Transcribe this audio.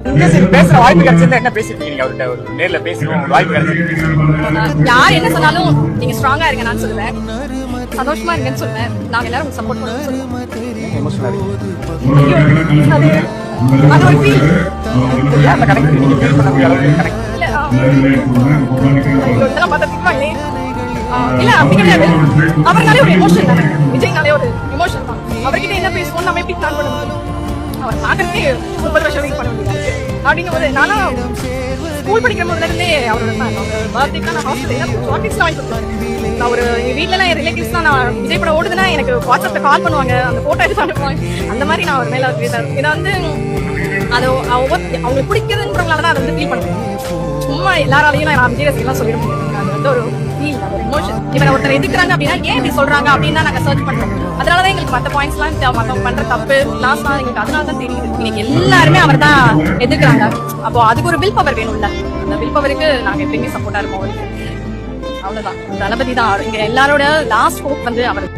பேசுற வாய்ப்பு கிடைச்சிருந்தா என்ன பேசிருக்கீங்க நீங்க அவர்கிட்ட ஒரு நேர்ல பேசணும் வாய்ப்பு கிடைச்சிருக்கு யார் என்ன சொன்னாலும் நீங்க ஸ்ட்ராங்கா இருங்க நான் சொல்லுவேன், சந்தோஷமா இருங்கன்னு சொல்லுவேன். நாங்க எல்லாரும் சப்போர்ட் பண்ணுவோம் சொல்லுவோம். அது ஒரு ஃபீல் அந்த கணக்கு நீங்க ஃபீல் பண்ணக்கூடிய அளவுக்கு கணக்கு இல்ல. இதெல்லாம் பார்த்தா திட்டுவாங்களே. இல்ல அப்படி கிடையாது. அவர்னாலே ஒரு எமோஷன் தானே, விஜய்னாலே ஒரு எமோஷன் தான். அவர்கிட்ட என்ன பேசுவோம் நம்ம எப்படி பிளான் பண்ண முடியும்? அவர் பாக்குறதுக்கே 30 வருஷம் வெயிட் பண்ண முடியாது அப்படிங்கும் போது நானும் ஸ்கூல் படிக்கிற போதுல இருந்தே அவரோட பர்த்டேக்கு நான் ஹாஸ்டல் சாக்லேட்ஸ் வாங்கி கொடுத்தேன். நான் ஒரு எங்க வீட்டுல எல்லாம் என் ரிலேட்டிவ்ஸ் தான் நான் விஜய் படம் ஓடுதுன்னா எனக்கு வாட்ஸ்அப்ல கால் பண்ணுவாங்க, அந்த போட்டோ எடுத்து அனுப்புவாங்க. அந்த மாதிரி நான் அவர் மேல இதை வந்து அது அவங்களுக்கு பிடிக்குதுன்றவங்களால தான் அதை வந்து ஃபீல் பண்ணுவேன். சும்மா எல்லாராலையும் நான் விஜய் ரசிகெல்லாம் சொல்லிட முடியாது. அது வந்து ஒரு ஃபீல், ஒரு எமோஷன். இவரை ஒருத்தர் எதிர்க்கிறாங்க அப்படின்னா ஏன் இப்படி சொல்றாங்க அப்படின்னு தான் நாங்க சர்ச் பண்றோம். அதனாலதான் எங்களுக்கு மற்ற பாயிண்ட்ஸ்லாம் மத்தவங்க பண்ற தப்பு லாஸ்ட்லாம் எங்களுக்கு அதனால தான் தெரியுது. இன்னைக்கு எல்லாருமே அவர் தான் எதிர்க்கிறாங்க. அப்போ அதுக்கு ஒரு வில் பவர் வேணும்ல, அந்த வில் பவருக்கு நாங்க எப்பயுமே சப்போர்ட்டா இருப்போம். அவ்வளவுதான், தளபதி தான் இங்க எல்லாரோட லாஸ்ட் ஹோப் வந்து அவர்.